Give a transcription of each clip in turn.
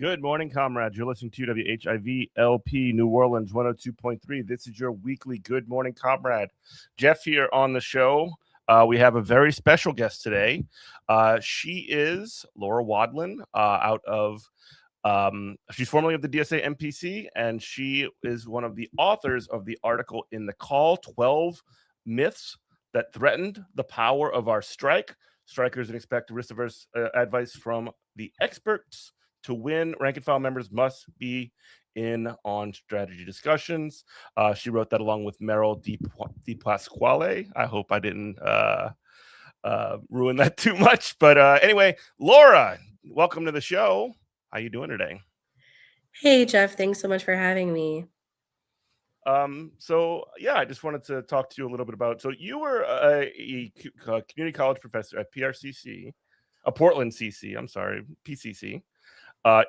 Good morning, comrades. You're listening to WHIV-LP New Orleans 102.3. This is your weekly Good Morning Comrade. Jeff here on the show. We have a very special guest today. She is Laura Wadlin she's formerly of the DSA MPC, and she is one of the authors of the article in The Call, 12 Myths That Threatened the Power of Our Strike. Strikers and expect risk-averse advice from the experts. To win, rank and file members must be in on strategy discussions. She wrote that along with Meryl Di Pasquale. I hope I didn't ruin that too much. But anyway, Laura, welcome to the show. How you doing today? Hey, Jeff. Thanks so much for having me. I just wanted to talk to you a little bit about. So you were a community college professor at PRCC, Portland CC. I'm sorry, PCC.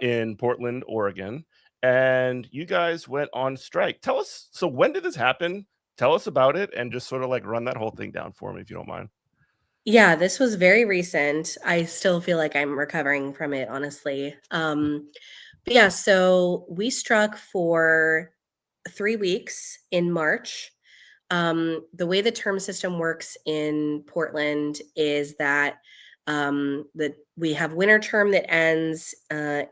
In Portland, Oregon, and you guys went on strike. Tell us, so when did this happen? Tell us about it and just sort of like run that whole thing down for me, if you don't mind. Yeah, this was very recent. I still feel like I'm recovering from it, honestly. But yeah, so we struck for 3 weeks in March. The way the term system works in Portland is that we have winter term that ends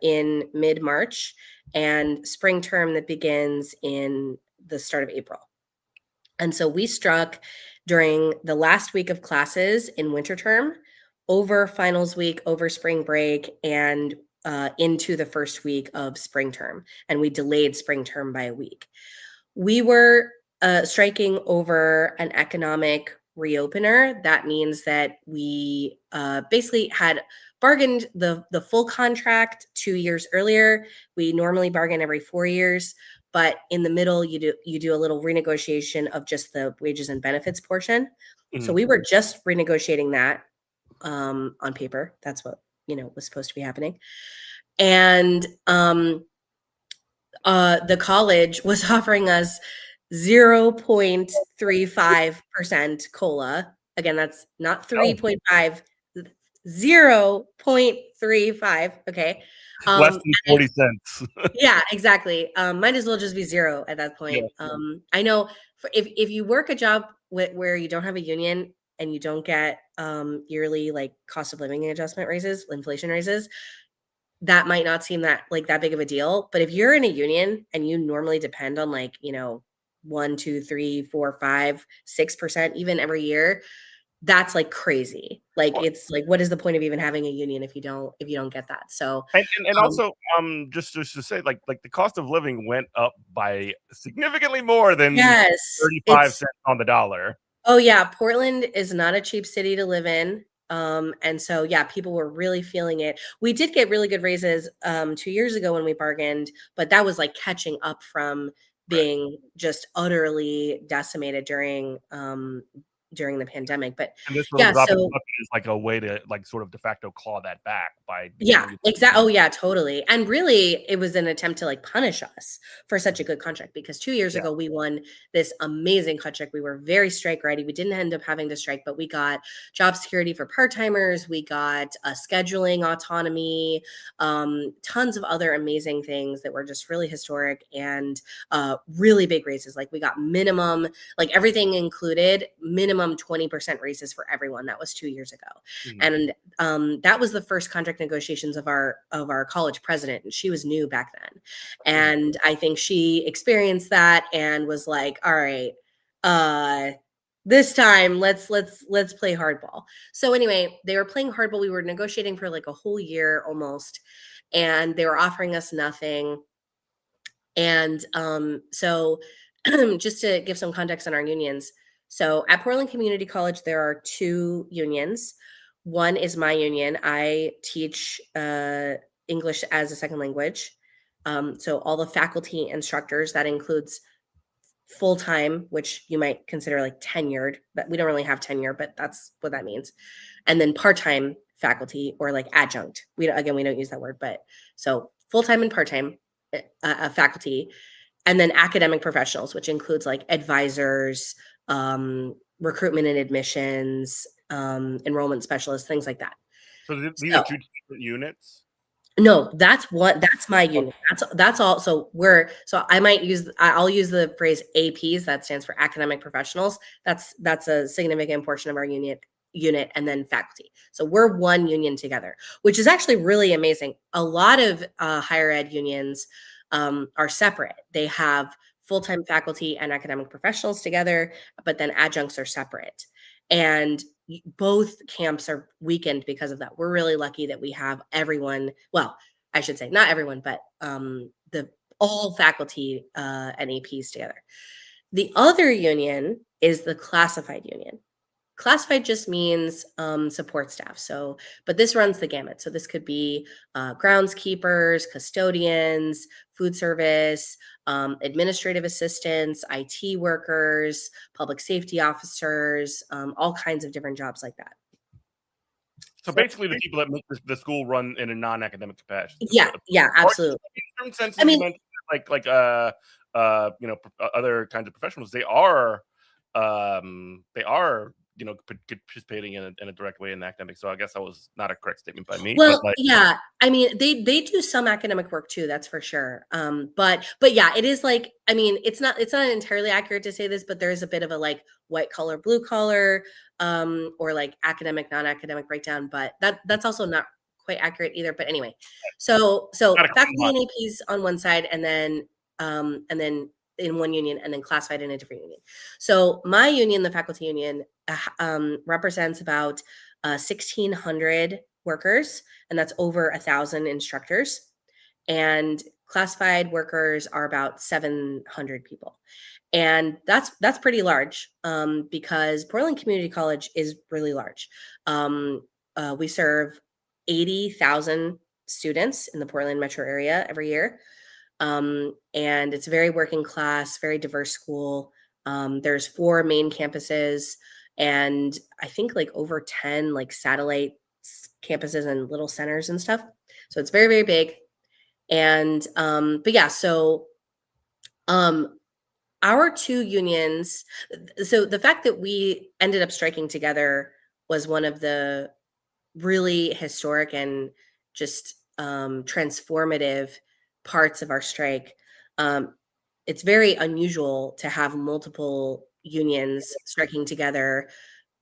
in mid-March and spring term that begins in the start of April. And so we struck during the last week of classes in winter term, over finals week, over spring break, and into the first week of spring term. And we delayed spring term by a week. We were striking over an economic reopener. That means that we basically had bargained the full contract 2 years earlier. We normally bargain every 4 years, but in the middle you do a little renegotiation of just the wages and benefits portion. Mm-hmm. So we were just renegotiating that on paper. That's what was supposed to be happening. And the college was offering us 0.35% COLA. Again, that's not 3.5, 0.35. Okay. Less than 40 cents. Yeah, exactly. Might as well just be zero at that point. Yeah. I know if you work a job where you don't have a union and you don't get yearly like cost of living adjustment raises, inflation raises, that might not seem that big of a deal. But if you're in a union and you normally depend on 1, 2, 3, 4, 5, 6% even every year, that's like crazy. It's like, what is the point of even having a union if you don't get that? So and also just to say like the cost of living went up by significantly more than 35 cents on the dollar. Oh yeah, Portland is not a cheap city to live in. And so, yeah, people were really feeling it. We did get really good raises 2 years ago when we bargained, but that was like catching up from being just utterly decimated during the pandemic. But and this is like a way to like sort of de facto claw that back by exactly. Oh yeah, totally. And really it was an attempt to like punish us for such a good contract, because 2 years ago we won this amazing contract. We were very strike ready. We didn't end up having to strike, but we got job security for part-timers, we got scheduling autonomy, tons of other amazing things that were just really historic, and really big raises. Like we got minimum, like everything included, minimum 20% raises for everyone. That was 2 years ago. And that was the first contract negotiations of our college president, and she was new back then. And I think she experienced that and was like, all right, this time let's play hardball. So anyway, they were playing hardball. We were negotiating for like a whole year almost, and they were offering us nothing. And so just to give some context on our unions, so at Portland Community College there are 2 unions. One is my union. I teach English as a second language. So all the faculty instructors, that includes full-time, which you might consider like tenured, but we don't really have tenure, but that's what that means. And then part-time faculty, or like adjunct. We don't use that word, but so full-time and part-time faculty, and then academic professionals, which includes like advisors, recruitment and admissions, enrollment specialists, things like that. So these are 2 different units? No, that's my union. That's all. So I'll use the phrase APs, that stands for academic professionals. That's a significant portion of our unit, and then faculty. So we're one union together, which is actually really amazing. A lot of higher ed unions are separate. They have full-time faculty and academic professionals together, but then adjuncts are separate. And both camps are weakened because of that. We're really lucky that we have everyone. Well, I should say not everyone, but the all faculty and APs together. The other union is the classified union. Classified just means support staff. So, but this runs the gamut. So this could be groundskeepers, custodians, food service, administrative assistants, IT workers, public safety officers, all kinds of different jobs like that. So basically, the people that make the school run in a non-academic capacity. Yeah, absolutely. In some senses, I mean, you mentioned you know, other kinds of professionals. They are you know, participating in a direct way in academics. So I guess that was not a correct statement by me. well, But like, yeah, I mean, they do some academic work too, that's for sure. But yeah, it is like, I mean, it's not entirely accurate to say this, but there is a bit of a like white collar, blue collar, or like academic, non-academic breakdown, but that's also not quite accurate either. But anyway, so not a faculty lot. and APs on one side, and then in one union, and then classified in a different union. So my union, the faculty union, represents about 1,600 workers, and that's over 1,000 instructors. And classified workers are about 700 people, and that's pretty large, because Portland Community College is really large. We serve 80,000 students in the Portland metro area every year, and it's very working class, very diverse school. There's 4 main campuses, and I think like over 10 like satellite campuses and little centers and stuff. So it's very, very big. And but yeah, so um our 2 unions, so the fact that we ended up striking together was one of the really historic and just transformative parts of our strike. Um, it's very unusual to have multiple unions striking together,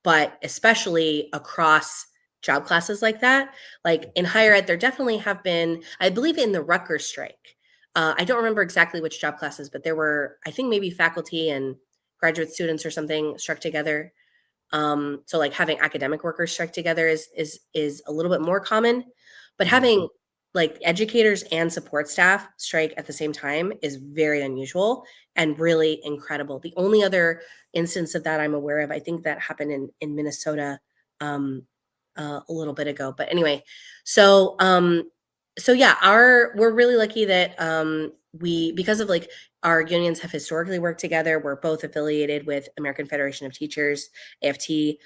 but especially across job classes like that. Like in higher ed, there definitely have been, I believe in the Rutgers strike. I don't remember exactly which job classes, but there were, I think maybe faculty and graduate students or something struck together. So like having academic workers strike together is a little bit more common, but having like educators and support staff strike at the same time is very unusual and really incredible. The only other instance of that I'm aware of, I think that happened in Minnesota um, a little bit ago. But anyway, so so yeah, we're really lucky that we, because of like our unions have historically worked together. We're both affiliated with American Federation of Teachers, AFT,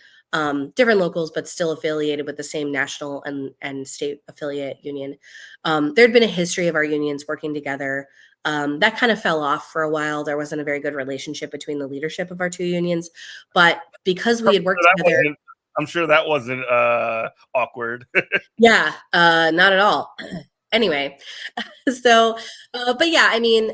different locals, but still affiliated with the same national and state affiliate union. There'd been a history of our unions working together. That kind of fell off for a while. There wasn't a very good relationship between the leadership of our 2 unions, but because we had worked together. I'm sure that wasn't awkward. Yeah, not at all. Anyway, so, but yeah, I mean,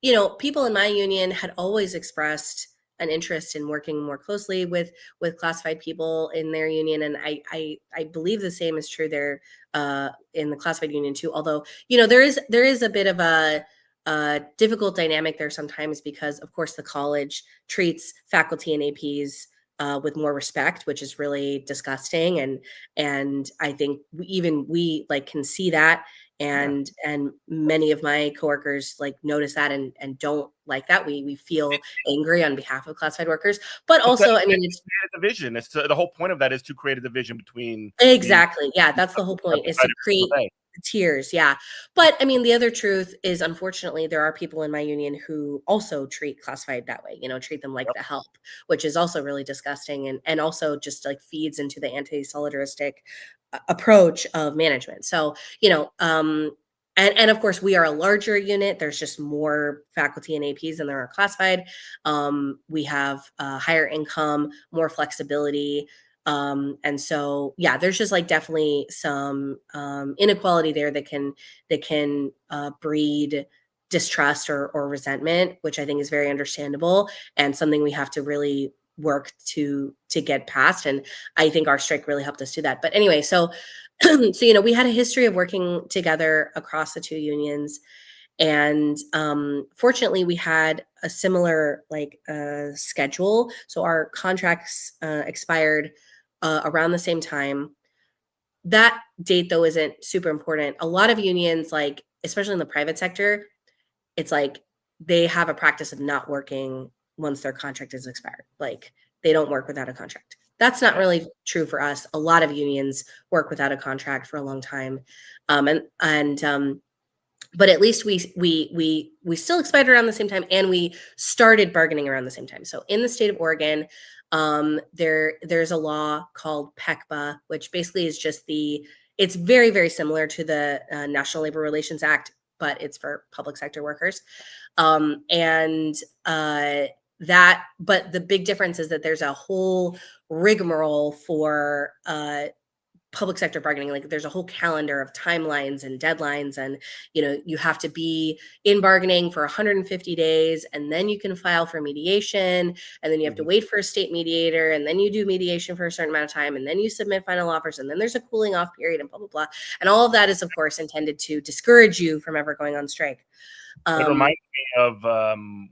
you know, people in my union had always expressed an interest in working more closely with classified people in their union, and I believe the same is true there in the classified union too. Although, you know, there is a bit of a difficult dynamic there sometimes because, of course, the college treats faculty and APs with more respect, which is really disgusting. And I think even we like can see that, and many of my coworkers like notice that and don't like that. We feel angry on behalf of classified workers, but also, I mean, it's a division. It's the whole point of that is to create a division between exactly, yeah, that's the whole point, is to create the tiers, yeah. But I mean, the other truth is, unfortunately, there are people in my union who also treat classified that way, you know, treat them like the help, which is also really disgusting, and also just like feeds into the anti-solidaristic approach of management. So, you know, and of course we are a larger unit. There's just more faculty and APs than there are classified. We have higher income, more flexibility. And so, yeah, there's just like definitely some inequality there that can breed distrust or resentment, which I think is very understandable and something we have to really work to get past. And I think our strike really helped us do that. But anyway, so so we had a history of working together across the two unions, and fortunately we had a similar like schedule, so our contracts expired around the same time. That date though isn't super important. A lot of unions, like especially in the private sector, it's like they have a practice of not working once their contract is expired. Like they don't work without a contract. That's not really true for us. A lot of unions work without a contract for a long time. But at least we still expired around the same time, and we started bargaining around the same time. So in the state of Oregon, there's a law called PECBA, which basically is just it's very, very similar to the National Labor Relations Act, but it's for public sector workers. And but the big difference is that there's a whole rigmarole for public sector bargaining. Like there's a whole calendar of timelines and deadlines, and you have to be in bargaining for 150 days, and then you can file for mediation, and then you have to wait for a state mediator, and then you do mediation for a certain amount of time, and then you submit final offers, and then there's a cooling off period, and blah blah blah. And all of that is of course intended to discourage you from ever going on strike. It reminds me of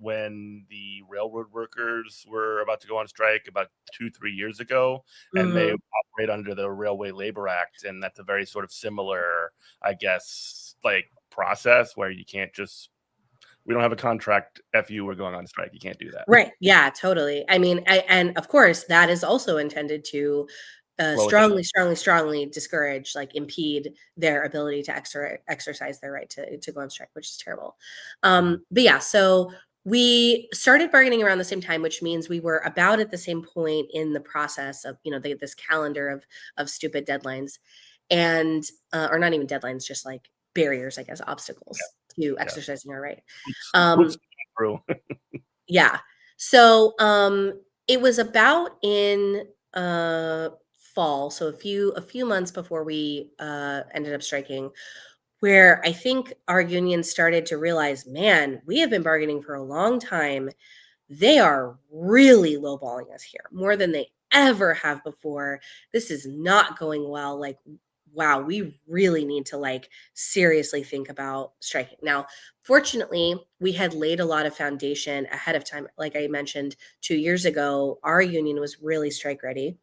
when the railroad workers were about to go on strike about 2-3 years ago, and they operate under the Railway Labor Act, and that's a very sort of similar, I guess, like process where you can't just, we don't have a contract, F you, we're going on strike. You can't do that. Right. Yeah, totally. I mean, and of course that is also intended to strongly discourage, like impede their ability to exercise their right to go on strike, which is terrible. But yeah, so we started bargaining around the same time, which means we were about at the same point in the process of, this calendar of stupid deadlines, and or not even deadlines, just like barriers, I guess, obstacles to exercising our right. Yeah. So it was about in fall, so a few months before we ended up striking, where I think our union started to realize, man, we have been bargaining for a long time. They are really lowballing us here, more than they ever have before. This is not going well. Like, wow, we really need to like seriously think about striking. Now, fortunately, we had laid a lot of foundation ahead of time. Like I mentioned, 2 years ago, our union was really strike ready.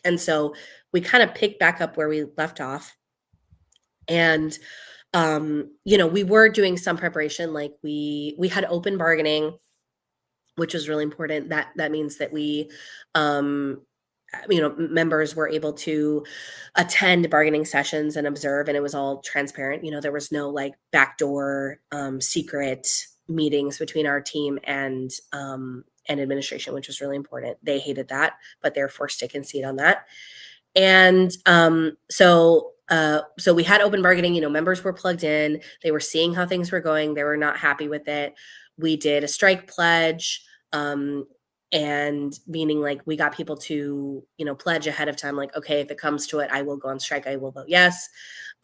And so we kind of picked back up where we left off. And we were doing some preparation. Like we had open bargaining, which was really important. That means that we members were able to attend bargaining sessions and observe, and it was all transparent. There was no like backdoor secret meetings between our team and administration, which was really important. They hated that, but they're forced to concede on that. And so we had open bargaining. Members were plugged in. They were seeing how things were going. They were not happy with it. We did a strike pledge, and meaning like we got people to pledge ahead of time, like, okay, if it comes to it, I will go on strike, I will vote yes.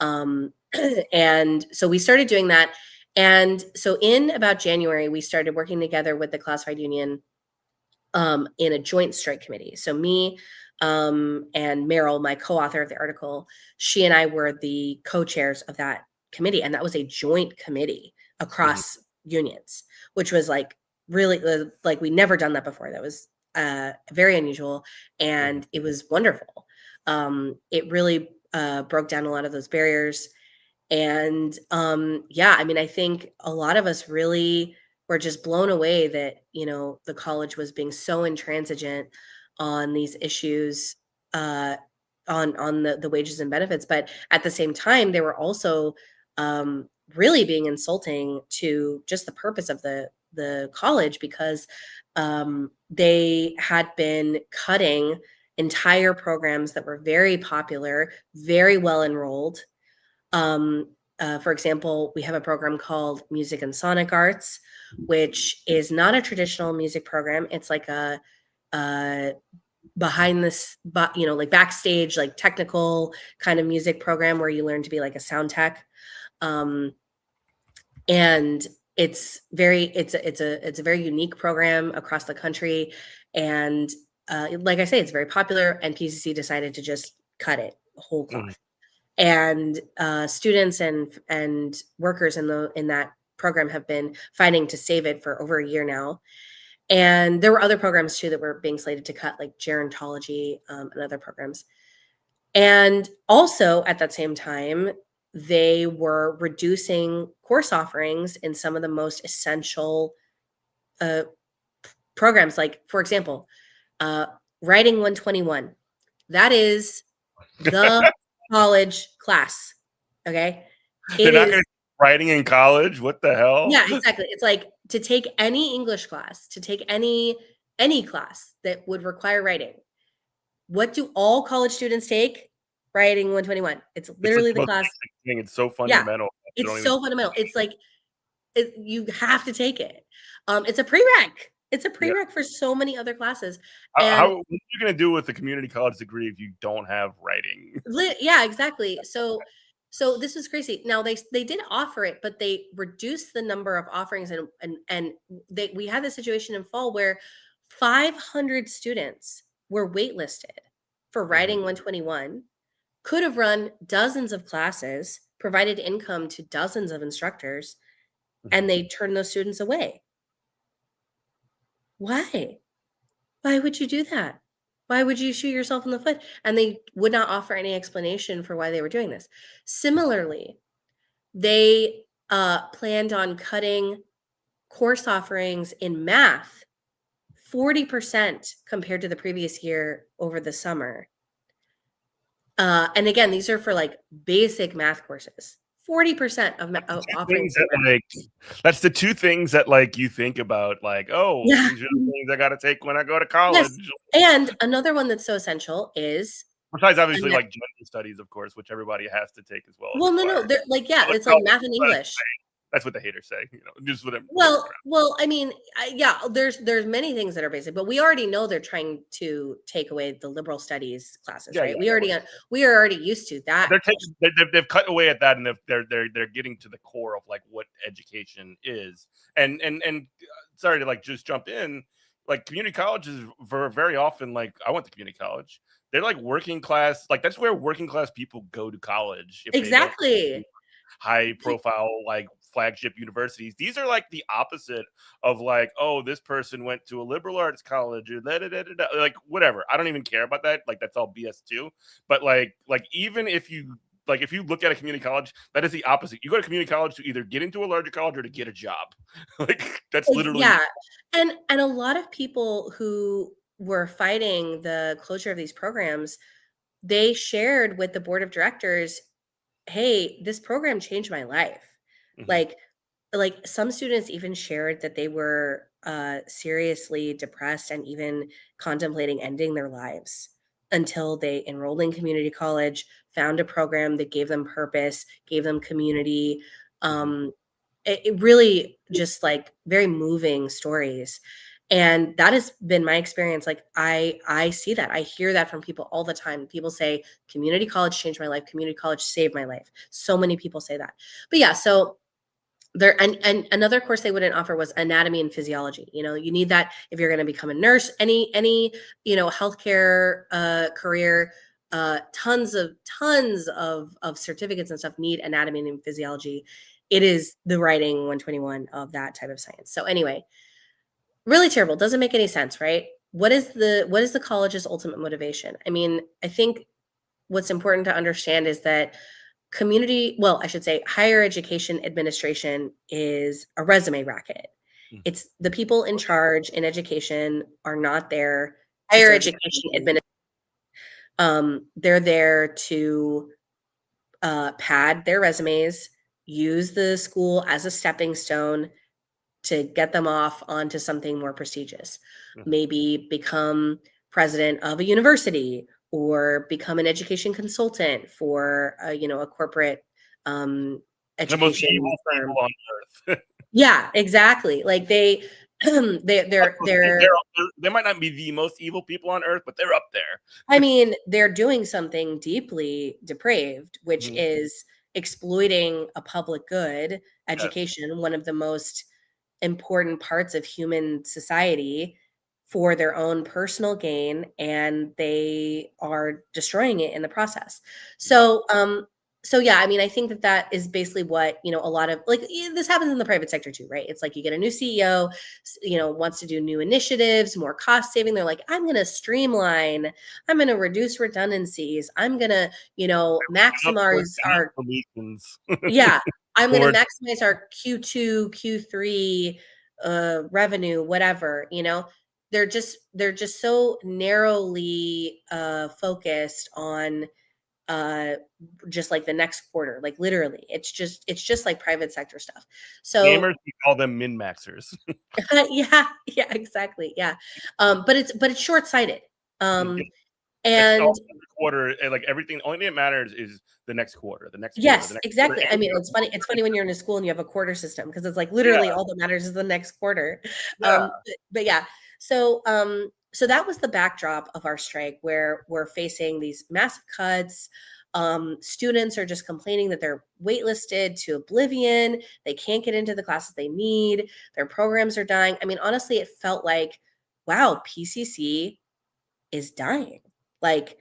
And so we started doing that. And so in about January, we started working together with the classified union in a joint strike committee. So me and Meryl, my co-author of the article, she and I were the co-chairs of that committee, and that was a joint committee across unions, which was like really like we'd never done that before. That was very unusual, and it was wonderful. It really broke down a lot of those barriers. And yeah, I mean, I think a lot of us really were just blown away that the college was being so intransigent on these issues, on the wages and benefits, but at the same time they were also really being insulting to just the purpose of the college, because they had been cutting entire programs that were very popular, very well enrolled. For example, we have a program called Music and Sonic Arts, which is not a traditional music program. It's like a behind this, but like backstage, like technical kind of music program where you learn to be like a sound tech. And it's a very unique program across the country. And like I say, it's very popular, and PCC decided to just cut it whole cloth. And students and workers in that program have been fighting to save it for over a year now. And there were other programs too that were being slated to cut, like gerontology, and other programs. And also at that same time, they were reducing course offerings in some of the most essential programs. Like, for example, Writing 121. That is the college class. Okay. They're not going to writing in college. What the hell? Yeah, exactly. It's like to take any English class, to take any class that would require writing. What do all college students take? Writing 121. It's literally the class. Thing. It's so fundamental. Yeah, it's so fundamental. It's like you have to take it. It's a prereq. It's a prereq for so many other classes. What are you going to do with a community college degree if you don't have writing? Yeah, exactly. So this is crazy. Now they did offer it, but they reduced the number of offerings, and we had this situation in fall where 500 students were waitlisted for Writing 121, could have run dozens of classes, provided income to dozens of instructors, and they turned those students away. Why? Why would you do that? Why would you shoot yourself in the foot? And they would not offer any explanation for why they were doing this. Similarly, they planned on cutting course offerings in math 40% compared to the previous year over the summer. And again, these are for like basic math courses. 40% of offerings. That's the two things that like you think about, like, oh, these are the things I got to take when I go to college. Yes. And another one that's so essential is, besides obviously like gender studies, of course, which everybody has to take as well. Well, no, they're like, yeah, it's like math and English. That's what the haters say, just whatever. Well, I mean, yeah, there's many things that are basic, but we already know they're trying to take away the liberal studies classes, right? We are already used to that. They've cut away at that, and they're getting to the core of like what education is. And sorry to like just jump in, like community colleges very often, like I went to community college. They're like working class, like that's where working class people go to college. Exactly. High profile, like flagship universities. These are like the opposite of like, oh, this person went to a liberal arts college or like whatever. I don't even care about that. Like that's all BS too. But like even if you look at a community college, that is the opposite. You go to community college to either get into a larger college or to get a job. Like that's literally And a lot of people who were fighting the closure of these programs, they shared with the board of directors, hey, this program changed my life. Like some students even shared that they were seriously depressed and even contemplating ending their lives until they enrolled in community college, found a program that gave them purpose, gave them community. It really just like very moving stories. And that has been my experience. Like I see that. I hear that from people all the time. People say community college changed my life. Community college saved my life. So many people say that. But yeah, so there and another course they wouldn't offer was anatomy and physiology. You need that if you're going to become a nurse, any healthcare career. Tons of certificates and stuff need anatomy and physiology. It is the Writing 121 of that type of science. So anyway, really terrible. Doesn't make any sense, right? What is the college's ultimate motivation? I mean, I think what's important to understand is that higher education administration is a resume racket. It's the people in charge in education are not there. Higher education administration. They're there to pad their resumes, use the school as a stepping stone to get them off onto something more prestigious. Maybe become president of a university or become an education consultant for a corporate education firm. On earth. Yeah, exactly. Like they They're they might not be the most evil people on earth, but they're up there. I mean, they're doing something deeply depraved, which Mhm. is exploiting a public good, Yes. education, one of the most important parts of human society, for their own personal gain, and they are destroying it in the process. Yep. So yeah, I mean, I think that that is basically what, a lot of, like, this happens in the private sector too, right? It's like you get a new CEO, wants to do new initiatives, more cost saving. They're like, I'm going to streamline, I'm going to reduce redundancies, I'm going to, Up towards maximize elite our, solutions. yeah, I'm gonna Towards maximize our Q2, Q3, revenue, whatever, you know? They're just so narrowly, focused on, uh, just, like, the next quarter, like, literally. It's just like private sector stuff. So gamers, we call them min-maxers. yeah, yeah, exactly, yeah. But it's short-sighted. Yeah. Um, It's all and every quarter, and like everything. Only thing that matters is the next quarter, the next quarter, the Yes, next quarter. exactly. I And mean, you it's funny when you're in a school and you have a quarter system, because it's like literally yeah, all that matters is the next quarter. yeah. But yeah, so that was the backdrop of our strike, where we're facing these massive cuts. Students are just complaining that they're waitlisted to oblivion. They can't get into the classes they need. Their programs are dying. I mean, honestly, it felt like, wow, PCC is dying. Like,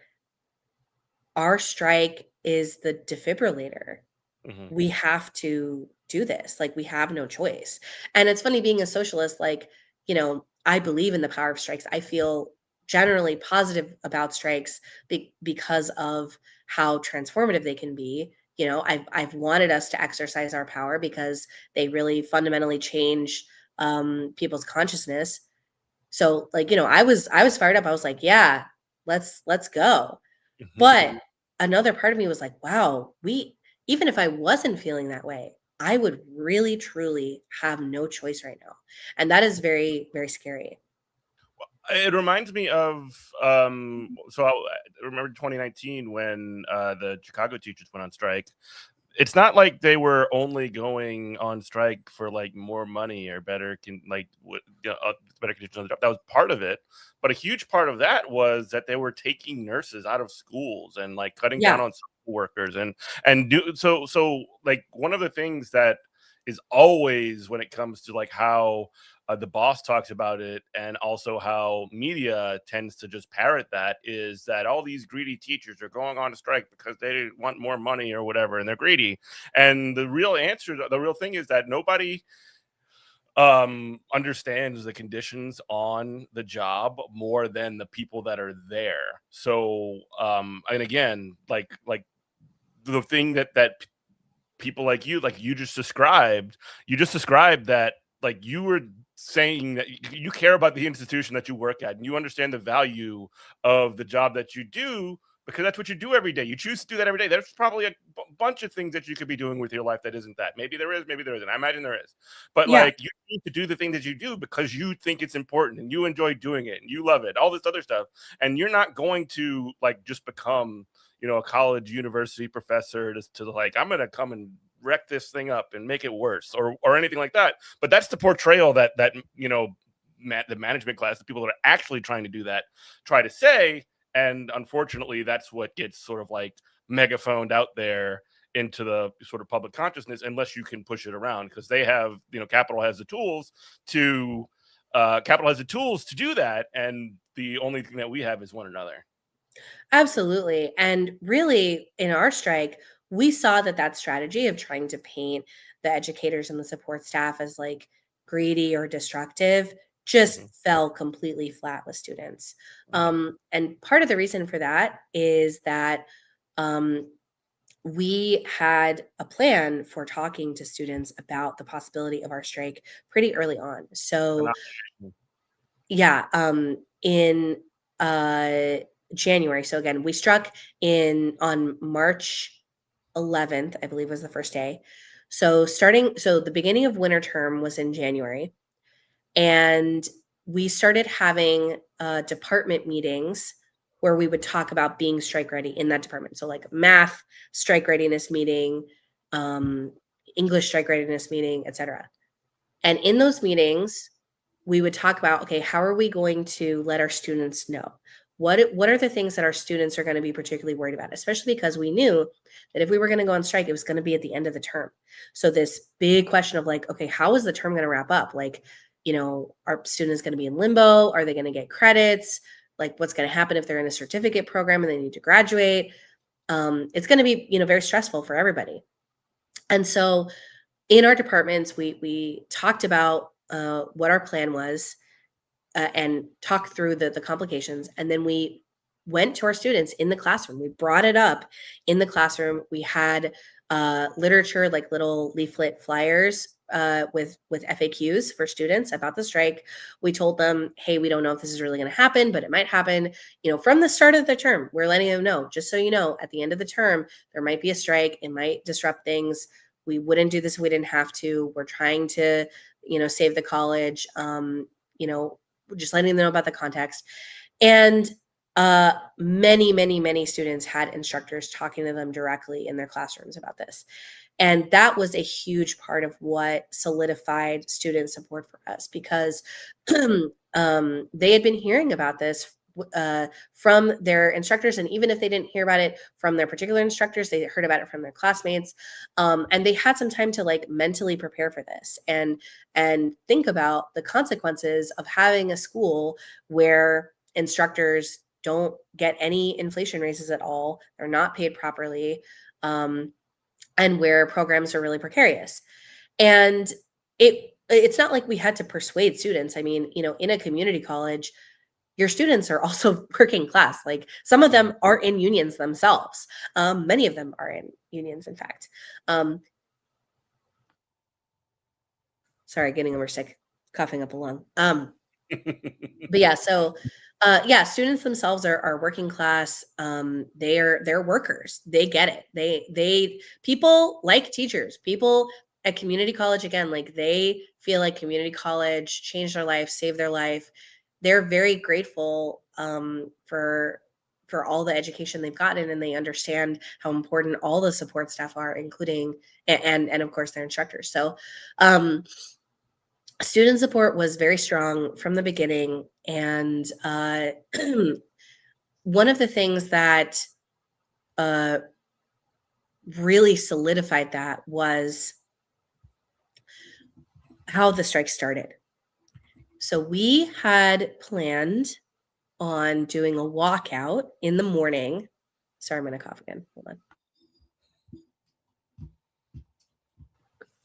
our strike is the defibrillator. Mhm. We have to do this. Like, we have no choice. And it's funny, being a socialist, like, I believe in the power of strikes. I feel generally positive about strikes, because of how transformative they can be. I've wanted us to exercise our power because they really fundamentally change, people's consciousness. So, like, I was fired up. I was like, yeah, let's go. But another part of me was like, wow, we even if I wasn't feeling that way, I would really truly have no choice right now. And that is very, very scary. It reminds me of so I remember 2019 when the Chicago teachers went on strike. It's not like they were only going on strike for like more money or better better conditions on the job. That was part of it, but a huge part of that was that they were taking nurses out of schools and like cutting down Yeah. on social workers and do so like one of the things that is always when it comes to like how the boss talks about it and also how media tends to just parrot that is that all these greedy teachers are going on to strike because they want more money or whatever and they're greedy. And the real answer, the real thing is that nobody understands the conditions on the job more than the people that are there. So and again, like the thing that people like you just described that like you were saying that you care about the institution that you work at and you understand the value of the job that you do because that's what you do every day. You choose to do that every day. There's probably a bunch of things that you could be doing with your life that isn't that. Maybe there is, maybe there isn't. I imagine there is. But Yeah. like you need to do the thing that you do because you think it's important and you enjoy doing it and you love it, all this other stuff. And you're not going to like just become a college university professor to like I'm gonna come and wreck this thing up and make it worse or anything like that. But that's the portrayal that the management class, the people that are actually trying to do that, try to say. And unfortunately, that's what gets sort of like megaphoned out there into the sort of public consciousness, unless you can push it around because they have, capital has the tools to do that, and the only thing that we have is one another. Absolutely. And really, in our strike, we saw that that strategy of trying to paint the educators and the support staff as, like, greedy or destructive just Hmm. fell completely flat with students. Hmm. And part of the reason for that is that, um, we had a plan for talking to students about the possibility of our strike pretty early on. So yeah, in, uh, January. So again, we struck in on March 11th, I believe, was the first day. So the beginning of winter term was in January, and we started having, department meetings where we would talk about being strike ready in that department. So, like, math strike readiness meeting, um, English strike readiness meeting, etc. And in those meetings, we would talk about, okay, how are we going to let our students know? What are the things that our students are going to be particularly worried about? Especially because we knew that if we were going to go on strike, it was going to be at the end of the term. So this big question of like, okay, how is the term going to wrap up? Like, are students going to be in limbo? Are they going to get credits? Like, what's going to happen if they're in a certificate program and they need to graduate? It's going to be, very stressful for everybody. And so in our departments, we talked about what our plan was, and talked through the complications. And then we went to our students in the classroom. We brought it up in the classroom. We had literature, like little leaflet flyers with FAQs for students about the strike. We told them, hey, we don't know if this is really going to happen, but it might happen. From the start of the term, we're letting them know, just so you know, at the end of the term, there might be a strike. It might disrupt things. We wouldn't do this if we didn't have to. We're trying to, save the college. Just letting them know about the context. And many, many, many students had instructors talking to them directly in their classrooms about this. And that was a huge part of what solidified student support for us, because they had been hearing about this from their instructors. And even if they didn't hear about it from their particular instructors, they heard about it from their classmates. And they had some time to like mentally prepare for this and think about the consequences of having a school where instructors don't get any inflation raises at all. They're not paid properly. And where programs are really precarious. And it's not like we had to persuade students. I mean, in a community college, your students are also working class. Like some of them are in unions themselves. Many of them are in unions, in fact. Sorry, getting over sick, coughing up a lung. But yeah, so students themselves are working class. They're workers. They get it. They people like teachers. People at community college, again, like they feel like community college changed their life, saved their life. They're very grateful for all the education they've gotten, and they understand how important all the support staff are, including and of course their instructors. So student support was very strong from the beginning. And one of the things that really solidified that was how the strike started. So we had planned on doing a walkout in the morning. Sorry, I'm going to cough again. Hold on.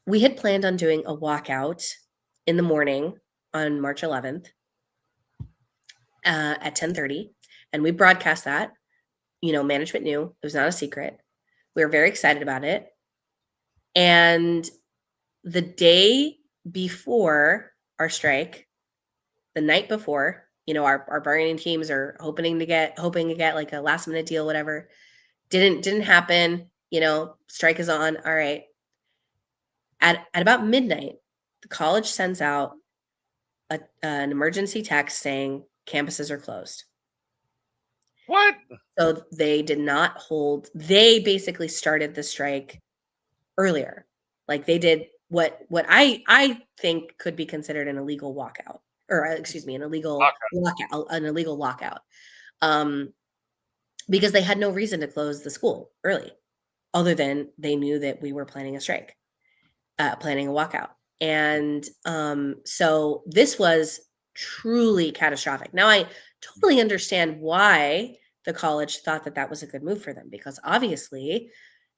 We had planned on doing a walkout in the morning on March 11th at 10:30, and we broadcast that. Management knew it was not a secret. We were very excited about it. And the day before our strike, the night before, our bargaining teams are hoping to get like a last minute deal, whatever. Didn't happen. Strike is on. All right. At about midnight, the college sends out an emergency text saying campuses are closed. What? So they did not hold. They basically started the strike earlier. Like they did what I think could be considered an illegal walkout, or excuse me, an illegal lockout. Because they had no reason to close the school early, other than they knew that we were planning a strike, planning a walkout. And so this was truly catastrophic. Now I totally understand why the college thought that that was a good move for them, because obviously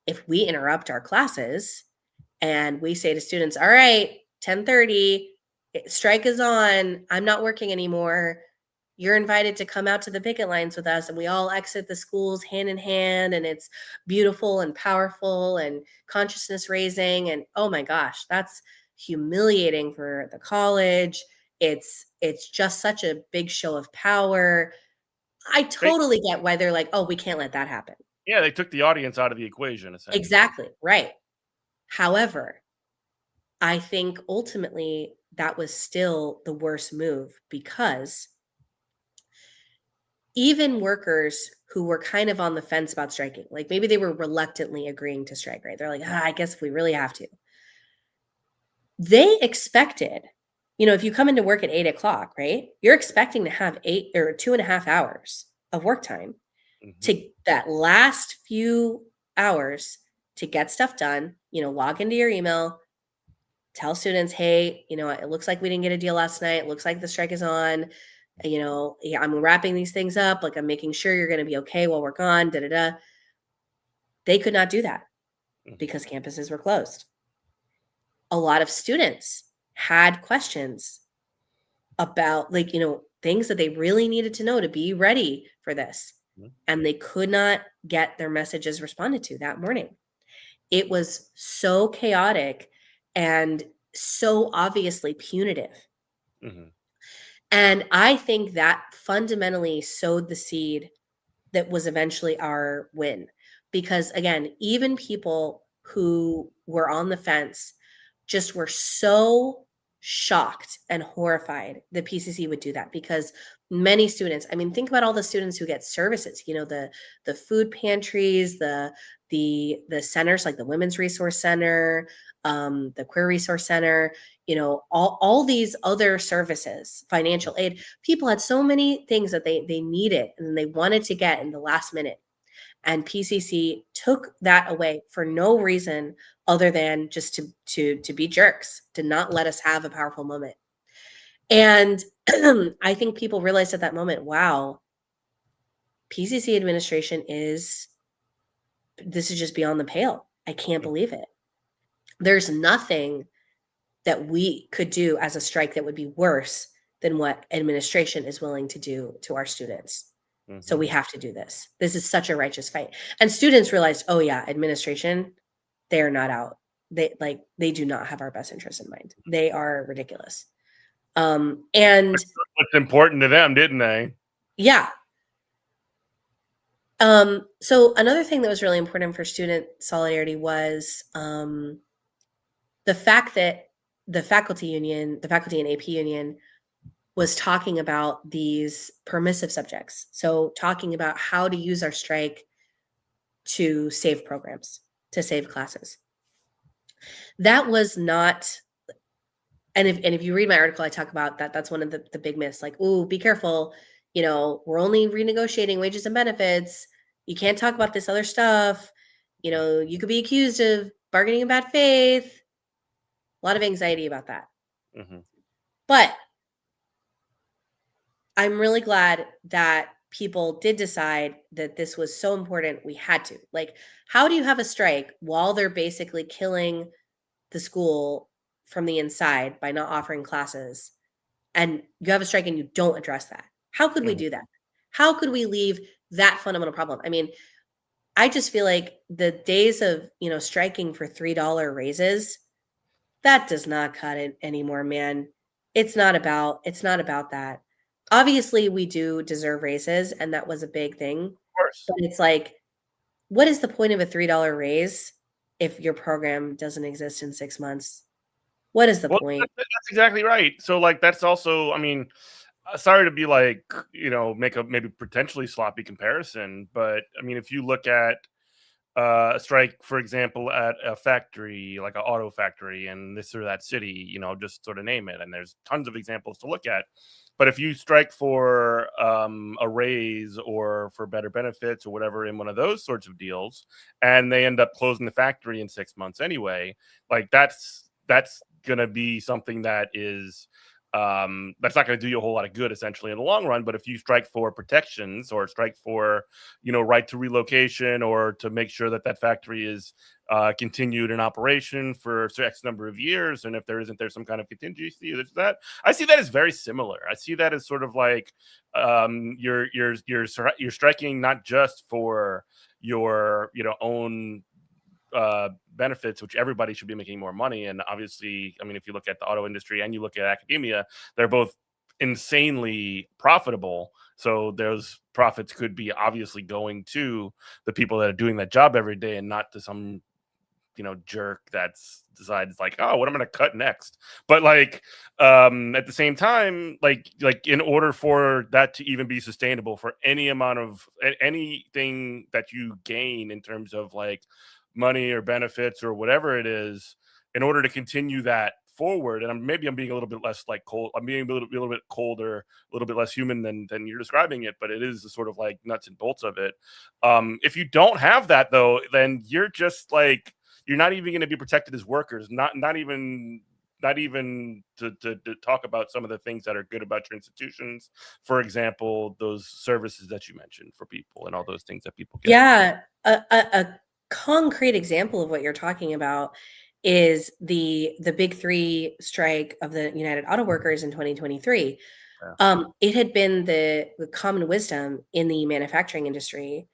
if we interrupt our classes and we say to students, all right, 10:30, strike is on, I'm not working anymore, you're invited to come out to the picket lines with us, and we all exit the schools hand in hand, and it's beautiful and powerful and consciousness raising, and oh my gosh, that's humiliating for the college. It's just such a big show of power. I totally get why they're like, oh, we can't let that happen. Yeah, they took the audience out of the equation, essentially. Exactly, right. However, I think ultimately that was still the worst move, because even workers who were kind of on the fence about striking, like maybe they were reluctantly agreeing to strike, right? They're like, I guess if we really have to. They expected if you come into work at 8 o'clock, right? You're expecting to have 2.5 hours of work time to that last few hours to get stuff done, log into your email, tell students, hey, it looks like we didn't get a deal last night. It looks like the strike is on. Yeah, I'm wrapping these things up. Like, I'm making sure you're going to be okay while we're gone. Da da da. They could not do that because campuses were closed. A lot of students had questions about, like, things that they really needed to know to be ready for this. And they could not get their messages responded to that morning. It was so chaotic and so obviously punitive. And I think that fundamentally sowed the seed that was eventually our win. Because again, even people who were on the fence just were so shocked and horrified that PCC would do that, because many students, I mean, think about all the students who get services, the food pantries, the centers like the Women's Resource Center, the Queer Resource Center, all these other services, financial aid. People had so many things that they needed and they wanted to get in the last minute. And PCC took that away for no reason other than just to be jerks, to not let us have a powerful moment. And I think people realized at that moment, wow, PCC administration this is just beyond the pale. I can't believe it. There's nothing that we could do as a strike that would be worse than what administration is willing to do to our students. So we have to do this. This is such a righteous fight. And students realized, oh yeah, administration, they're not out. They do not have our best interests in mind. They are ridiculous. And it's important to them, didn't they? Yeah. So another thing that was really important for student solidarity was the fact that the faculty and AP union was talking about these permissive subjects. So talking about how to use our strike to save programs, to save classes. That was not, and if you read my article, I talk about that. That's one of the big myths, like, ooh, be careful. We're only renegotiating wages and benefits. You can't talk about this other stuff. You could be accused of bargaining in bad faith. A lot of anxiety about that. But I'm really glad that people did decide that this was so important. We had to. Like, how do you have a strike while they're basically killing the school from the inside by not offering classes? And you have a strike and you don't address that. How could we do that? How could we leave that fundamental problem? I mean, I just feel like the days of, striking for $3 raises, that does not cut it anymore, man. It's not about that. Obviously, we do deserve raises, and that was a big thing. Of course. But it's like, what is the point of a $3 raise if your program doesn't exist in 6 months? What is the point? That's exactly right. So, like, that's also, I mean, sorry to be like, make a maybe potentially sloppy comparison, but I mean, if you look at a strike, for example, at a factory, like an auto factory in this or that city, just sort of name it. And there's tons of examples to look at. But if you strike for a raise or for better benefits or whatever in one of those sorts of deals, and they end up closing the factory in 6 months anyway, like that's going to be something that is that's not going to do you a whole lot of good essentially in the long run. But if you strike for protections or strike for, right to relocation or to make sure that that factory is continued in operation for X number of years, and if there isn't some kind of contingency, there's that. I see that as very similar. I see that as sort of like you're striking not just for your own benefits, which everybody should be making more money. And obviously, I mean, if you look at the auto industry and you look at academia, they're both insanely profitable. So those profits could be obviously going to the people that are doing that job every day and not to some jerk that's decides like, oh, what I'm going to cut next. But like at the same time, like in order for that to even be sustainable for any amount of anything that you gain in terms of like money or benefits or whatever it is, in order to continue that forward, and maybe I'm being a little bit less like cold. I'm being a little bit colder, a little bit less human than you're describing it, but it is the sort of like nuts and bolts of it. If you don't have that though, then you're just like you're not even going to be protected as workers. Not even to talk about some of the things that are good about your institutions. For example, those services that you mentioned for people and all those things that people get. Yeah, a concrete example of what you're talking about is the Big Three strike of the United Auto Workers in 2023. Yeah. It had been the common wisdom in the manufacturing industry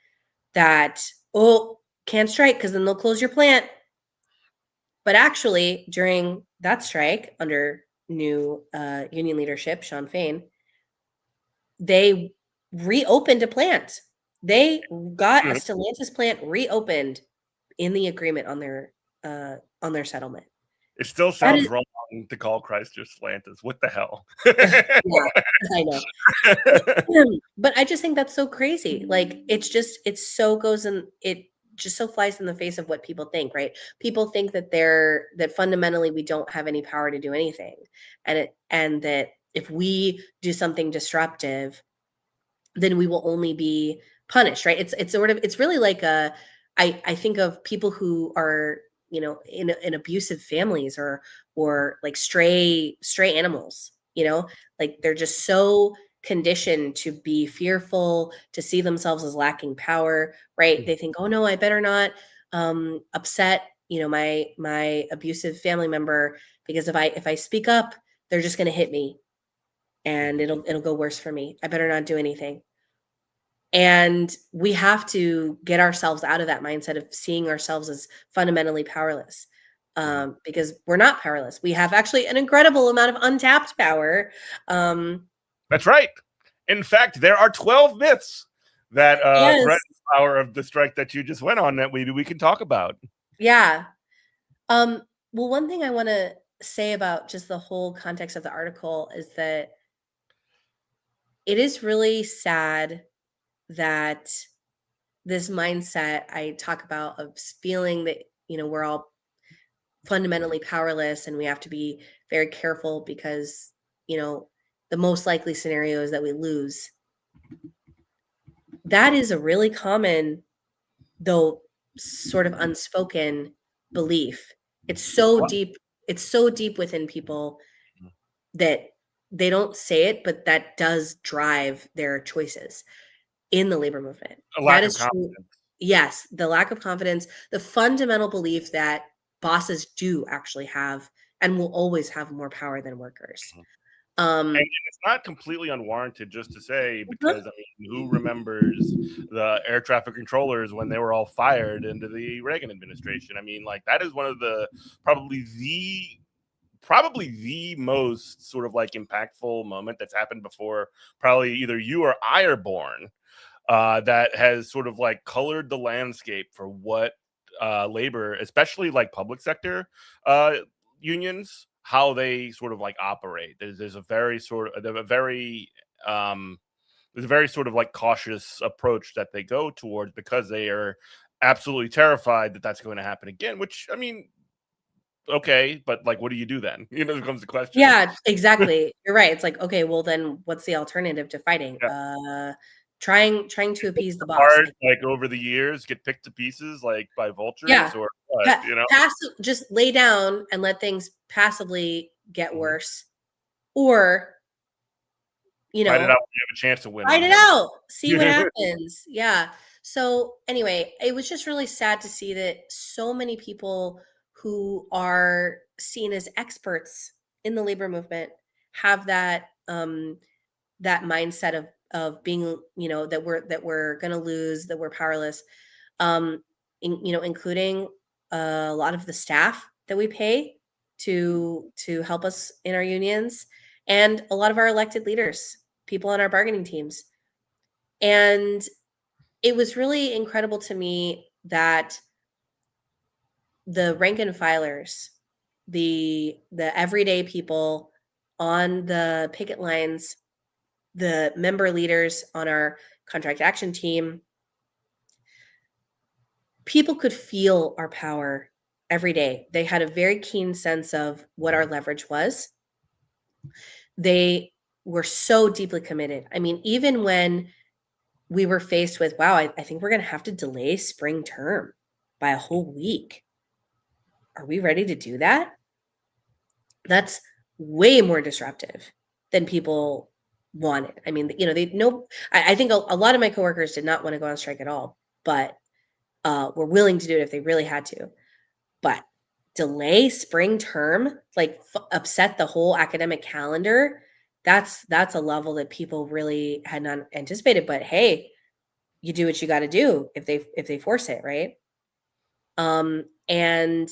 that, oh, can't strike because then they'll close your plant. But actually, during that strike, under new union leadership, Sean Fain, they reopened a plant. They got a Stellantis plant reopened in the agreement on their settlement. It still That sounds is, wrong to call Chrysler Stellantis. What the hell? yeah, I know. But I just think that's so crazy. Like it so goes in it just so flies in the face of what people think, right? People think that that fundamentally we don't have any power to do anything. And that if we do something disruptive, then we will only be punished, right? It's really like I think of people who are, in abusive families or like stray animals, like they're just so conditioned to be fearful, to see themselves as lacking power, right? They think, oh no, I better not upset, my abusive family member, because if I speak up, they're just going to hit me and it'll go worse for me. I better not do anything. And we have to get ourselves out of that mindset of seeing ourselves as fundamentally powerless, because we're not powerless. We have actually an incredible amount of untapped power. That's right. In fact, there are 12 myths that Yes. threaten the power of the strike that you just went on that we can talk about. Yeah. Well, one thing I want to say about just the whole context of the article is that it is really sad that this mindset I talk about of feeling that, we're all fundamentally powerless and we have to be very careful because, the most likely scenario is that we lose. That is a really common, though sort of unspoken belief. It's so What? deep, it's so deep within people that they don't say it, but that does drive their choices in the labor movement. A That lack of is true. confidence. Yes, the lack of confidence, the fundamental belief that bosses do actually have and will always have more power than workers. And Um, it's not completely unwarranted just to say, uh-huh. because I mean, who remembers the air traffic controllers when they were all fired into the Reagan administration? I mean, like that is one of the probably the most sort of like impactful moment that's happened before probably either you or I are born, that has sort of like colored the landscape for what labor, especially like public sector unions, how they sort of like operate. There's a very sort of a very there's a very sort of like cautious approach that they go towards because they are absolutely terrified that that's going to happen again. Which I mean, okay, but like, what do you do then? Becomes the question. Yeah, exactly. You're right. It's like, okay, well then what's the alternative to fighting? Yeah. Trying to appease the boss. Apart, like over the years, get picked to pieces like by vultures Yeah. or what? You know. Just lay down and let things passively get Mhm. worse. Or, Fight it out when you have a chance to win fight when you it have out, see what a happens. Yeah. So anyway, it was just really sad to see that so many people who are seen as experts in the labor movement have that mindset of being, that we're going to lose, that we're powerless. Including a lot of the staff that we pay to help us in our unions, and a lot of our elected leaders, people on our bargaining teams. And it was really incredible to me that the rank and filers, the everyday people on the picket lines, the member leaders on our contract action team, people could feel our power every day. They had a very keen sense of what our leverage was. They were so deeply committed. I mean, even when we were faced with, wow, I think we're going to have to delay spring term by a whole week. Are we ready to do that? That's way more disruptive than people wanted. I mean, they know, I think a lot of my coworkers did not want to go on strike at all, but were willing to do it if they really had to. But delay spring term, like upset the whole academic calendar, that's a level that people really had not anticipated. But hey, you do what you got to do if they force it, right? And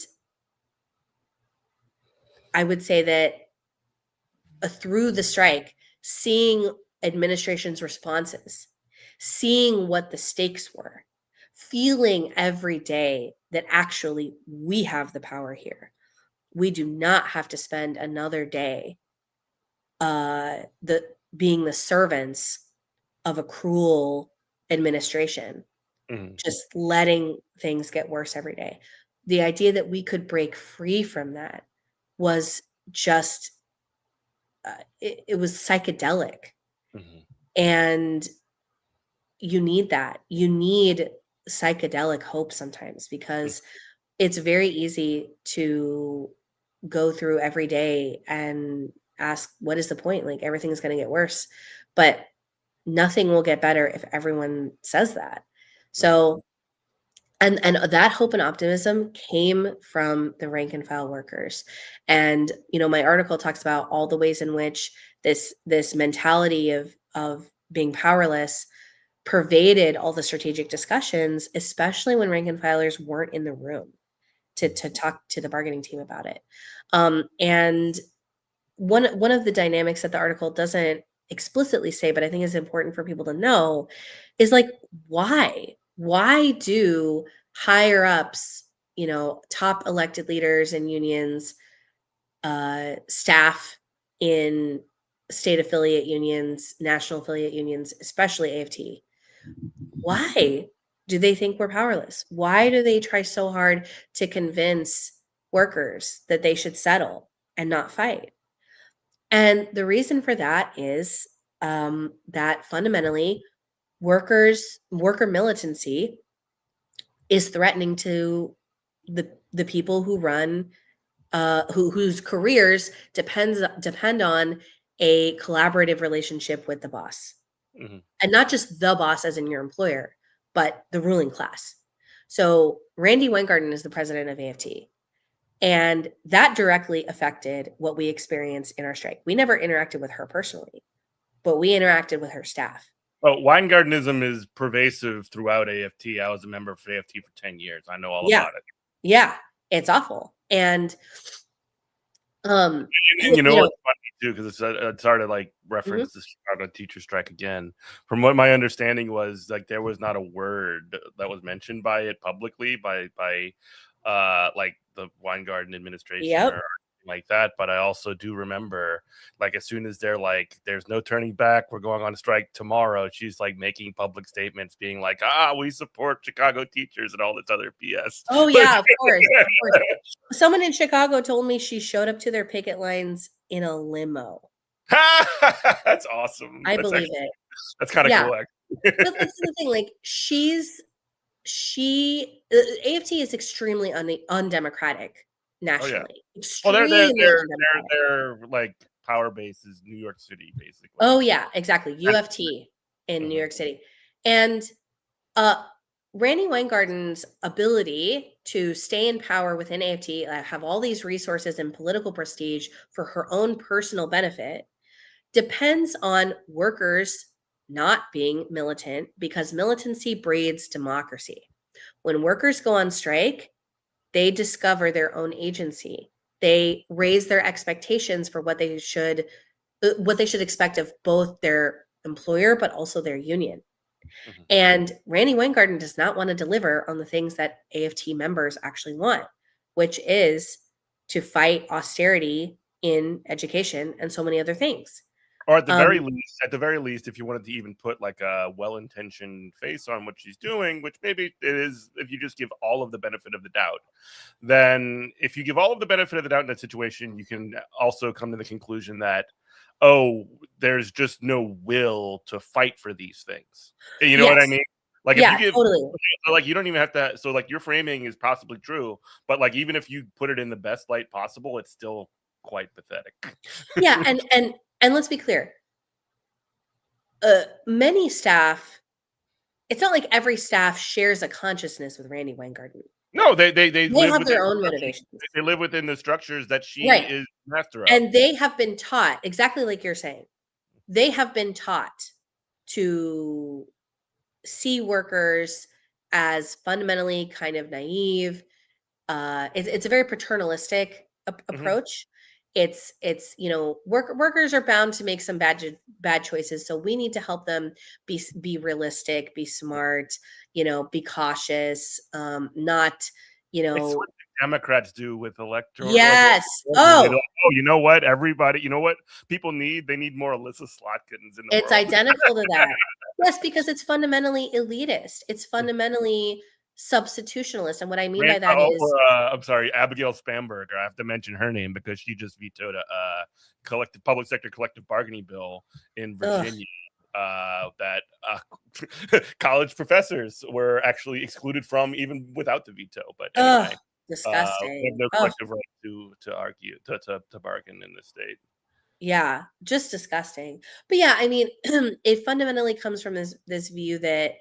I would say that through the strike, seeing administration's responses, seeing what the stakes were, feeling every day that actually we have the power here. We do not have to spend another day being the servants of a cruel administration, just letting things get worse every day. The idea that we could break free from that was just it was psychedelic. And you need that. You need psychedelic hope sometimes, because it's very easy to go through every day and ask, what is the point? Like, everything's going to get worse. But nothing will get better if everyone says that. So, and that hope and optimism came from the rank and file workers. And, my article talks about all the ways in which this mentality of being powerless pervaded all the strategic discussions, especially when rank and filers weren't in the room to talk to the bargaining team about it. And one of the dynamics that the article doesn't explicitly say, but I think is important for people to know, is like, why do higher ups, top elected leaders and unions, staff in state affiliate unions, national affiliate unions, especially AFT, why do they think we're powerless? Why do they try so hard to convince workers that they should settle and not fight? And the reason for that is that fundamentally worker militancy is threatening to the people who run whose careers depend on a collaborative relationship with the boss. And not just the boss as in your employer, but the ruling class. So Randi Weingarten is the president of AFT. And that directly affected what we experienced in our strike. We never interacted with her personally, but we interacted with her staff. Well, Weingartenism is pervasive throughout AFT. I was a member of AFT for 10 years. I know all about it. Yeah, it's awful. And what's funny too, because it started like reference the Chicago teacher strike again. From what my understanding was, like, there was not a word that was mentioned by it publicly by like the Weingarten administration or like that. But I also do remember, like, as soon as they're like, there's no turning back, we're going on a strike tomorrow, she's like making public statements being like, we support Chicago teachers and all this other BS. Oh yeah, of course. Someone in Chicago told me she showed up to their picket lines in a limo. That's awesome. I believe it. That's kind of cool, actually. But that's the thing, like, AFT is extremely undemocratic nationally. Well, their like power base is New York City, basically. Oh yeah, exactly. UFT in New York City. And Randi Weingarten's ability to stay in power within AFT, have all these resources and political prestige for her own personal benefit, depends on workers not being militant, because militancy breeds democracy. When workers go on strike, they discover their own agency. They raise their expectations for what they should expect of both their employer, but also their union. And Randi Weingarten does not want to deliver on the things that AFT members actually want, which is to fight austerity in education and so many other things. Or at the very least, if you wanted to even put like a well-intentioned face on what she's doing, which maybe it is, if you just give all of the benefit of the doubt, then if you give all of the benefit of the doubt in that situation, you can also come to the conclusion that, oh, there's just no will to fight for these things. You know what I Yes. mean? Like if Yeah, you give, totally. like you don't even have to. So like your framing is possibly true, but like even if you put it in the best light possible, it's still quite pathetic. Yeah, and let's be clear. Many staff, it's not like every staff shares a consciousness with Randy Weingarten. No, they They live have within their own structures. motivations. They live within the structures that she Right. is master of. And they have been taught, exactly like you're saying, they have been taught to see workers as fundamentally kind of naive. It's a very paternalistic Mhm. approach. It's workers are bound to make some bad choices, so we need to help them be realistic, be smart, be cautious, not you It's know what the Democrats do with electoral, like, yes. they're Oh, like, "Oh, you know what? Everybody, you know what people need? They need more Alyssa Slotkins in the it's world." identical to that. Yes, because it's fundamentally elitist. It's fundamentally substitutionalist, and what I mean by that is I'm sorry, Abigail Spamberger. I have to mention her name because she just vetoed a collective public sector collective bargaining bill in ugh, Virginia. That college professors were actually excluded from even without the veto. But ugh, anyway, they have disgusting. no Oh, collective right to argue to bargain in this state. yeah, just disgusting. But yeah, I mean, it fundamentally comes from this view that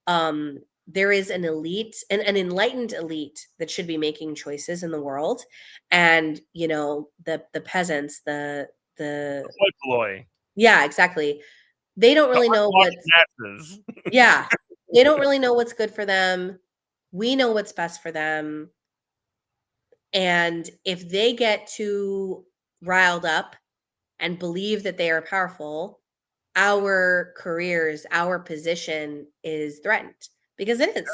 um there is an elite, an enlightened elite that should be making choices in the world. And, the peasants, the Hoi polloi. yeah, exactly. They don't The really know unwashed what's masses. yeah, they don't really know what's good for them. We know what's best for them. And if they get too riled up and believe that they are powerful, our careers, our position is threatened because it is.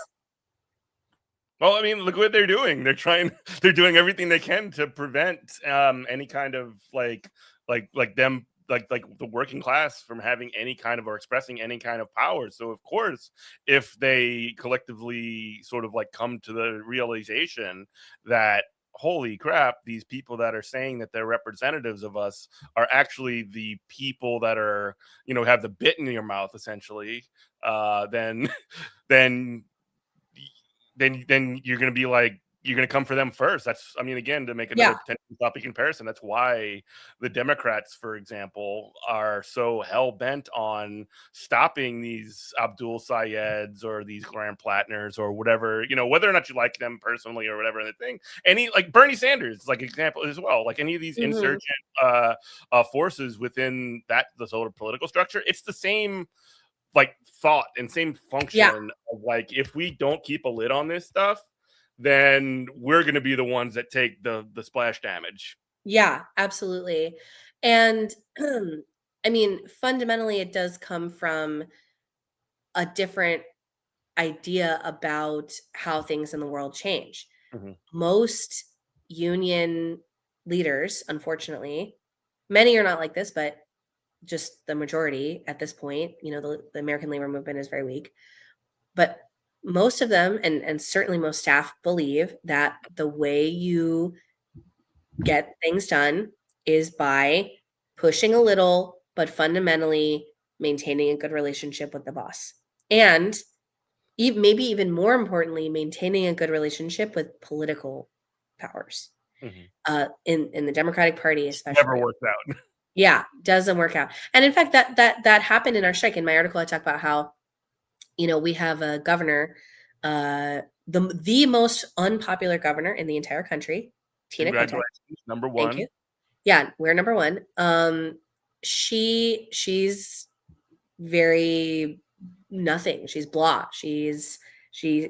Well, I mean, look what they're doing. They're doing everything they can to prevent any kind of like them like the working class from having any kind of or expressing any kind of power. So of course, if they collectively sort of like come to the realization that holy crap, these people that are saying that they're representatives of us are actually the people that are, have the bit in your mouth essentially, then then then you're going to be like you're going to come for them first. That's, I mean, again, to make another Yeah. potential topic comparison, that's why the Democrats, for example, are so hell bent on stopping these Abdul Sayeds or these Graham Plattners or whatever, whether or not you like them personally or whatever. The thing, any like Bernie Sanders, like example as well, like any of these Mhm. insurgent forces within the sort of political structure, it's the same like thought and same Yeah. function of like if we don't keep a lid on this stuff, then we're going to be the ones that take the splash damage. Yeah, absolutely. And I mean, fundamentally, it does come from a different idea about how things in the world change. Mhm. Most union leaders, unfortunately, many are not like this, but just the majority at this point, the American labor movement is very weak. But most of them, and certainly most staff, believe that the way you get things done is by pushing a little, but fundamentally maintaining a good relationship with the boss. And maybe even more importantly, maintaining a good relationship with political powers, Mhm. in the Democratic Party, Never especially. worked out. Yeah, doesn't work out. And in fact, that happened in our strike. In my article, I talk about how we have a governor, the most unpopular governor in the entire country, Tina Kotek. Congratulations, number Thank you. one. Yeah, we're number one. She's very nothing. She's blah. She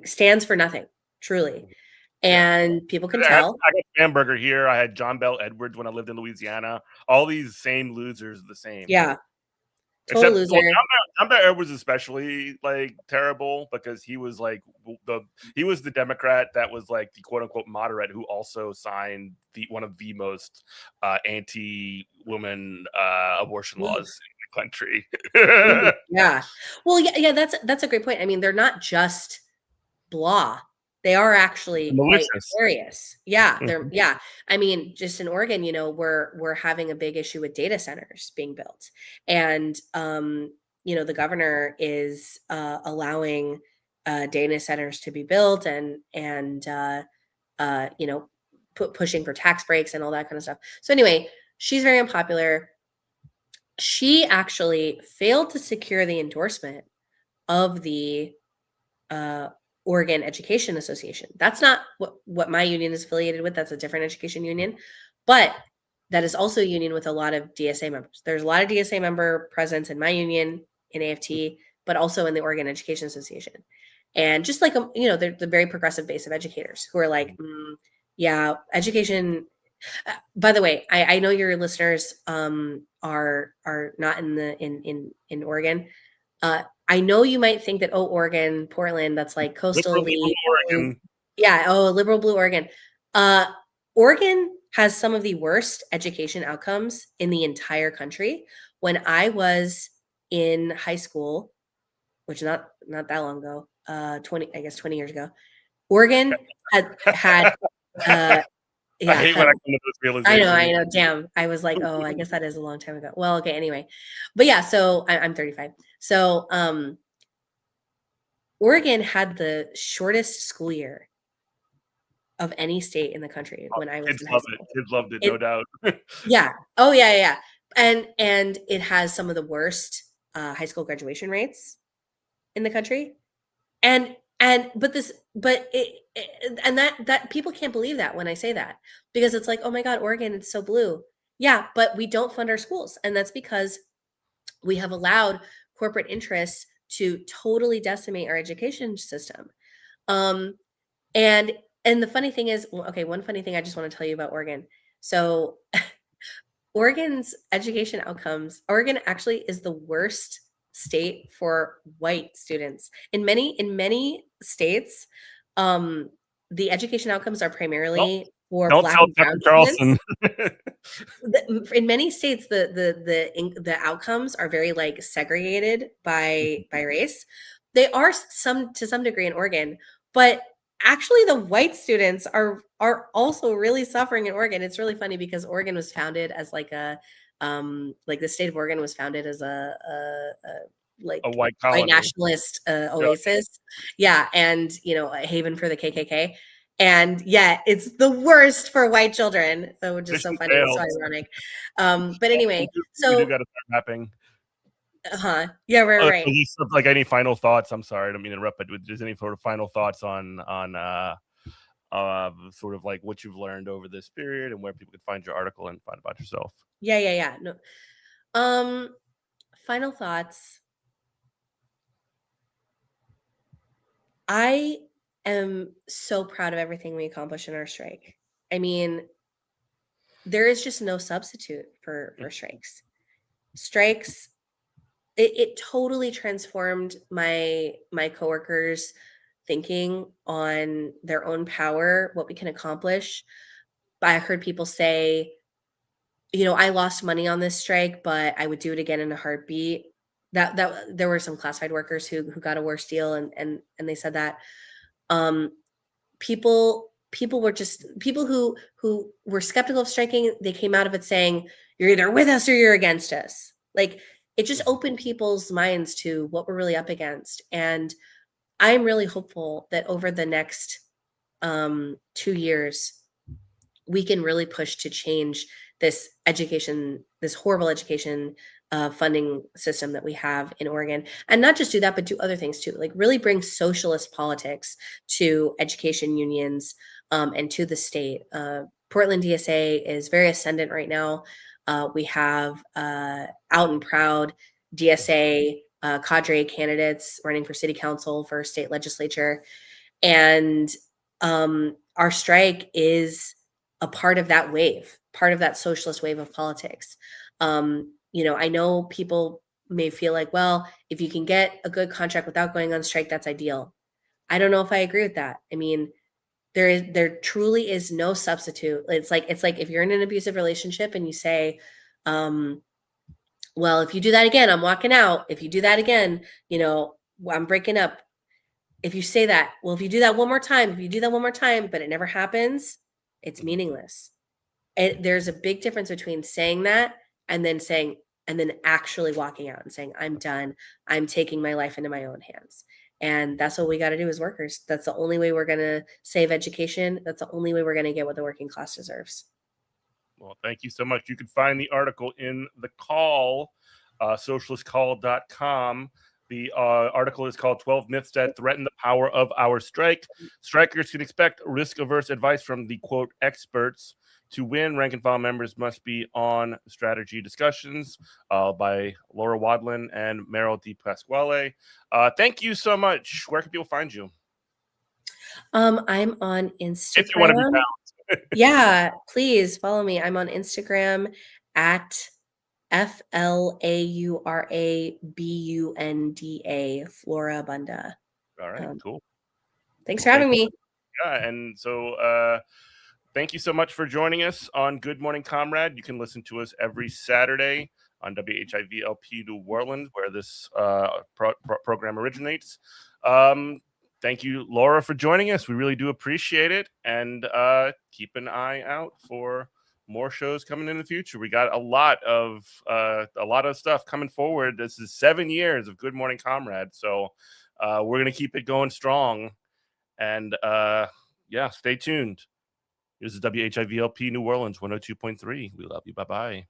stands for nothing, truly, Yeah. and people can I had tell. I got Hamburger here. I had John Bell Edwards when I lived in Louisiana. All these same losers, the same. Yeah, Total Except, well, loser. John Bel Air was especially like terrible because he was like the Democrat that was like the quote unquote moderate who also signed one of the most anti-woman abortion Ugh. laws in the country. Yeah. Well, yeah, that's a great point. I mean, they're not just blah. They are actually quite Malicious. nefarious. Yeah, Mhm. yeah. I mean, just in Oregon, we're having a big issue with data centers being built. And the governor is allowing data centers to be built and pushing for tax breaks and all that kind of stuff. So anyway, she's very unpopular. She actually failed to secure the endorsement of the uh, Oregon Education Association. That's not what my union is affiliated with. That's a different education union, but that is also a union with a lot of DSA members. There's a lot of DSA member presence in my union in AFT, but also in the Oregon Education Association. And just like they're the very progressive base of educators who are like, yeah, education. By the way, I know your listeners are not in Oregon. I know you might think that, Oregon, Portland, that's like coastal Liberal elite. Oregon. Yeah, liberal blue Oregon. Oregon has some of the worst education outcomes in the entire country. When I was in high school, which is not that long ago, 20 years ago, Oregon had I yeah, hate when I come to those I realizations. know, damn. I was like, "Oh, I guess that is a long time ago." Well, okay, anyway. But yeah, so I'm 35. So, Oregon had the shortest school year of any state in the country when I was Kids in high love it. school. Kids loved it, It no doubt. Yeah. Oh, yeah, yeah, yeah. And it has some of the worst, high school graduation rates in the country. And that people can't believe that when I say that because it's like, "Oh my god, Oregon, it's so blue." Yeah, but we don't fund our schools, and that's because we have allowed corporate interests to totally decimate our education system. Um, and and the funny thing is, okay, one funny thing I just want to tell you about Oregon. So Oregon's education outcomes, Oregon actually is the worst state for white students. In many states, um, the education outcomes are Well, primarily for don't Black tell and Tucker brown students. Carlson. In many states, the outcomes are very like segregated by race. They are some to some degree in Oregon, but actually the white students are also really suffering in Oregon. It's really funny because Oregon was founded as like the state of Oregon was founded as a A like white white colony. nationalist oasis. Yeah, and a haven for the KKK. And yet it's the worst for white children. So which is so Mission funny. It's so failed. ironic. But anyway, We do so gotta start mapping. yeah, right. Just like any final thoughts? I'm sorry, I don't mean to interrupt, but there's any sort of final thoughts on sort of like what you've learned over this period and where people could find your article and find about yourself? Yeah. No. Um, Final thoughts. I am so proud of everything we accomplished in our strike. I mean, there is just no substitute for strikes. Strikes it totally transformed my coworkers thinking on their own power, what we can accomplish. I heard people say, I lost money on this strike, but I would do it again in a heartbeat. That there were some classified workers who got a worse deal and they said that. Um people were just people who were skeptical of striking, they came out of it saying, "You're either with us or you're against us." Like it just opened people's minds to what we're really up against. And I'm really hopeful that over the next 2 years we can really push to change this horrible education funding system that we have in Oregon, and not just do that, but do other things too, like really bring socialist politics to education unions and to the state. Portland DSA is very ascendant right now. We have out and proud DSA cadre candidates running for city council, for state legislature, and our strike is a part of that wave, part of that socialist wave of politics. I know people may feel like, well, if you can get a good contract without going on strike, that's ideal. I don't know if I agree with that. I mean, there truly is no substitute. It's like if you're in an abusive relationship and you say, well, if you do that again, I'm walking out. If you do that again, I'm breaking up. If you say that, well, if you do that one more time, but it never happens, it's meaningless. There's a big difference between saying that and then actually walking out and saying, I'm done. I'm taking my life into my own hands. And that's what we got to do as workers. That's the only way we're going to save education. That's the only way we're going to get what the working class deserves. Well, thank you so much. You can find the article in the Call, socialistcall.com. The article is called 12 Myths That Threaten the Power of Our Strike. Strikers can expect risk-averse advice from the, quote, experts. To win, rank and file members must be on strategy discussions by Laura Wadlin and Meryl D. Pasquale. Thank you so much. Where can people find you? I'm on Instagram. If you want to be found. Yeah, please follow me. I'm on Instagram at FLAURABUNDA, Flora Bunda. All right, cool. Thanks for having me. Yeah, and so thank you so much for joining us on Good Morning Comrade. You can listen to us every Saturday on WHIVLP New Orleans, where this program originates. Thank you, Laura, for joining us. We really do appreciate it. And keep an eye out for more shows coming in the future. We got a lot of stuff coming forward. This is 7 years of Good Morning Comrade. So we're going to keep it going strong. And yeah, stay tuned. This is WHIVLP New Orleans 102.3. We love you. Bye-bye.